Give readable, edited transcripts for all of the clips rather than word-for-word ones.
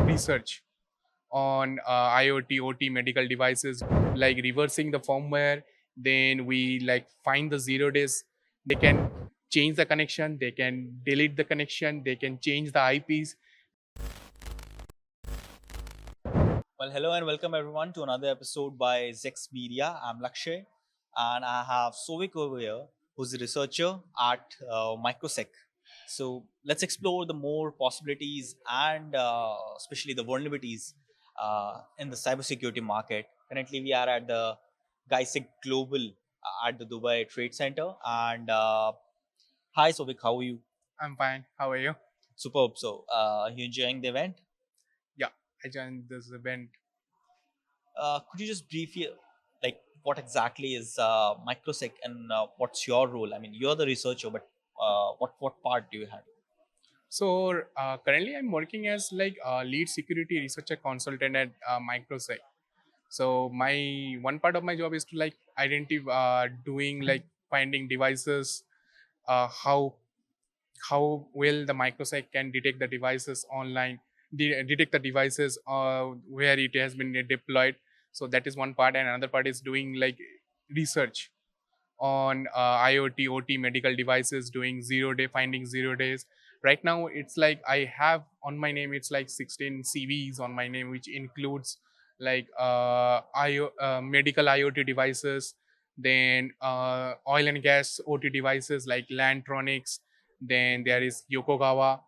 research on IoT, OT medical devices, like reversing the firmware. Then we like find the 0 days. They can change the connection, they can delete the connection, they can change the IPs. Well, hello and welcome everyone to another episode by ZEX Media. I'm Lakshay and I have Souvik over here, who's a researcher at MicroSec. So let's explore the more possibilities and especially the vulnerabilities in the cybersecurity market. Currently, we are at the GISEC Global at the Dubai Trade Center. And hi, Souvik, how are you? I'm fine. How are you? Superb. So, you enjoying the event? Yeah, I joined this event. Could you just briefly, like, what exactly is MicroSec and what's your role? I mean, you're the researcher, but what part do you have? So currently, I'm working as like a lead security researcher consultant at MicroSec. So my one part of my job is to like identify, doing like finding devices, how well the MicroSec can detect the devices online, detect the devices where it has been deployed. So that is one part, and another part is doing like research on IoT, OT medical devices, doing 0 day, finding 0 days. Right now, it's like I have on my name, it's like 16 CVs on my name, which includes like medical IoT devices, then oil and gas OT devices like Landtronics, then there is Yokogawa,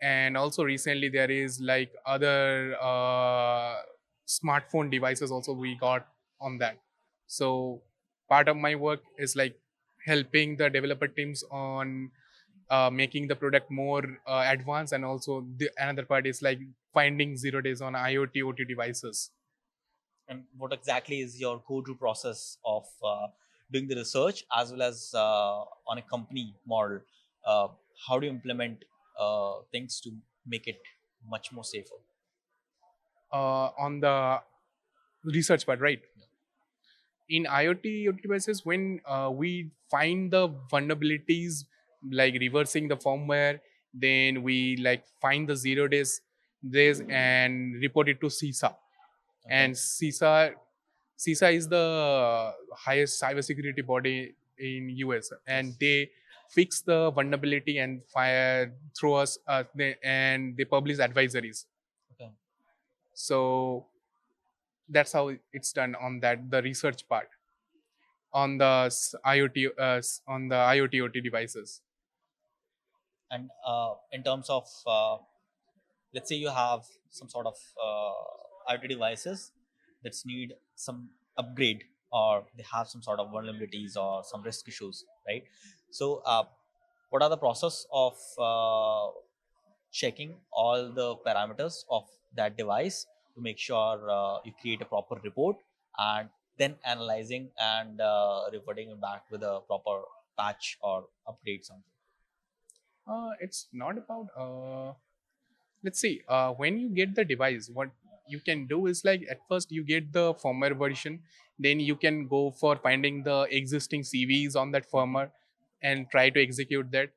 and also recently there is like other smartphone devices also we got on that. So part of my work is like helping the developer teams on making the product more advanced, and also another part is like finding 0 days on IoT OT devices. And what exactly is your go-to process of doing the research as well as on a company model? Uh, how do you implement things to make it much more safer? On the research part, right? In IoT OT devices, when we find the vulnerabilities, like reversing the firmware, then we like find the 0 days and report it to CISA. And Okay. CISA is the highest cybersecurity body in US, and Yes. they fix the vulnerability and fire through us, and they publish advisories. Okay. So that's how it's done on that the research part on the IoT on the IoT OT devices. And in terms of let's say you have some sort of IoT devices that need some upgrade or they have some sort of vulnerabilities or some risk issues, right? So, what are the process of checking all the parameters of that device to make sure you create a proper report and then analyzing and reporting it back with a proper patch or update something? It's not about let's see, when you get the device, what you can do is like at first you get the firmware version, then you can go for finding the existing CVs on that firmware and try to execute that.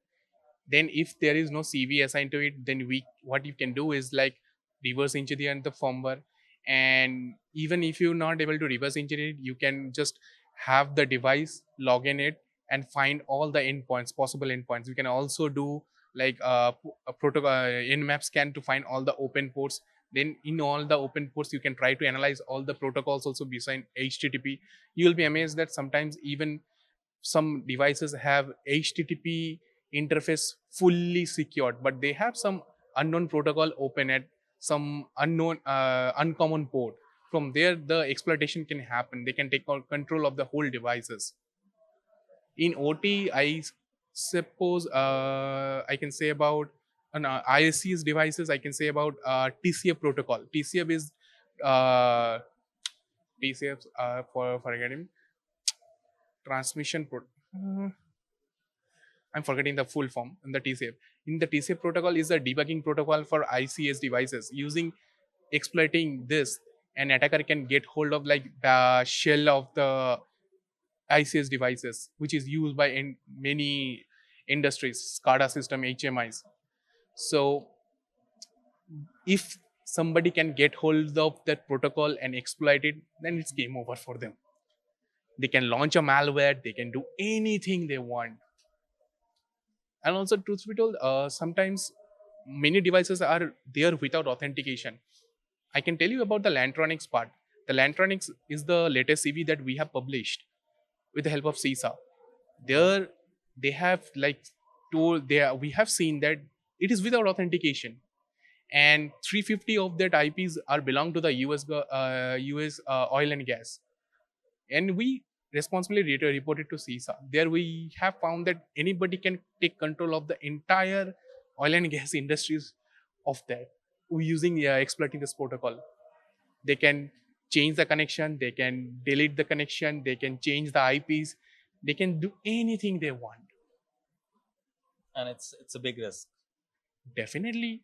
Then if there is no CV assigned to it, then we what you can do is like reverse engineer the firmware. And even if you're not able to reverse engineer it, you can just have the device, log in it, and find all the endpoints, possible endpoints. You can also do like a protocol nmap scan to find all the open ports. Then in all the open ports you can try to analyze all the protocols also beside HTTP. You will be amazed that sometimes even some devices have HTTP interface fully secured, but they have some unknown protocol open at some unknown uncommon port. From there the exploitation can happen. They can take control of the whole devices. In OT, suppose I can say about ISC's devices. I can say about TCF protocol. TCF is uh, TCF for forgetting transmission I'm forgetting the full form in the TCF. In the TCF protocol is a debugging protocol for ICS devices. Using exploiting this, an attacker can get hold of like the shell of the ICS devices, which is used by many industries, SCADA system, HMIs. So if somebody can get hold of that protocol and exploit it, then it's game over for them. They can launch a malware, they can do anything they want. And also, truth be told, sometimes many devices are there without authentication. I can tell you about the Lantronics part. The Lantronics is the latest CV that we have published with the help of CISA. There, they have like told there we have seen that it is without authentication, and 350 of that IPs are belong to the US oil and gas, and we responsibly reported to CISA. There we have found that anybody can take control of the entire oil and gas industries of that using exploiting this protocol. They can change the connection, they can delete the connection, they can change the IPs, they can do anything they want. And it's a big risk. Definitely,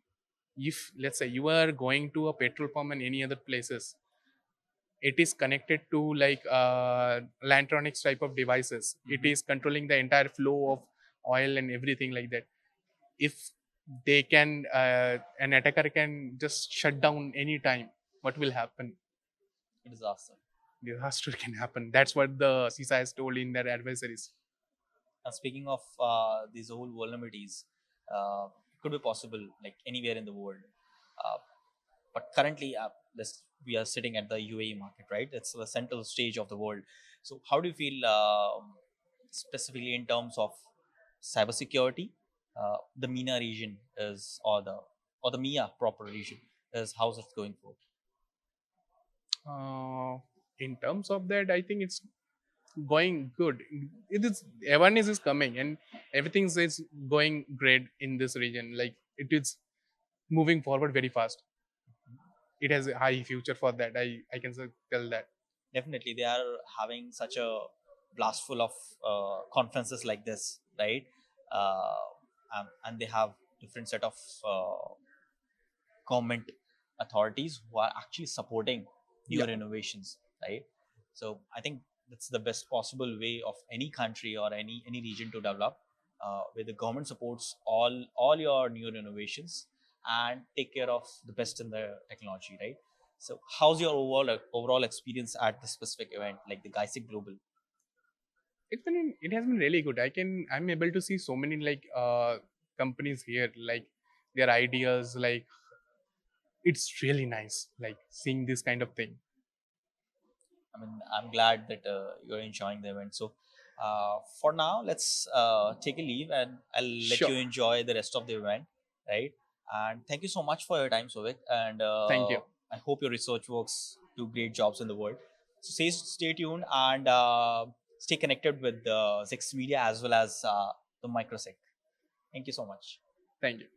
if let's say you are going to a petrol pump and any other places, it is connected to like Lantronics type of devices. It is controlling the entire flow of oil and everything like that. If they can, an attacker can just shut down anytime, what will happen? Disaster. Disaster can happen. That's what the CISA has told in their advisories. And speaking of these whole vulnerabilities, it could be possible like anywhere in the world. Uh, but currently, we are sitting at the UAE market, right? It's the central stage of the world. So, how do you feel specifically in terms of cybersecurity? The MENA region is, or the MEA proper region is, how's it going for? In terms of that, I think it's going good. It is awareness is coming and everything is going great in this region. Like it is moving forward very fast. It has a high future for that. I can tell that. Definitely, they are having such a blast full of conferences like this, right? uh, and they have different set of government authorities who are actually supporting Yeah, newer innovations, right? So I think that's the best possible way of any country or any region to develop, where the government supports all your newer innovations and take care of the best in the technology, right? So how's your overall experience at this specific event, like the GISEC Global? it has been really good. I'm able to see so many like companies here, like their ideas. Like it's really nice, like seeing this kind of thing. I mean, I'm glad that you're enjoying the event. So, for now, let's take a leave, and I'll let Sure. you enjoy the rest of the event, right? And thank you so much for your time, Souvik. And Thank you. I hope your research works do great jobs in the world. So, stay tuned and stay connected with the ZEX Media as well as the MicroSec. Thank you so much. Thank you.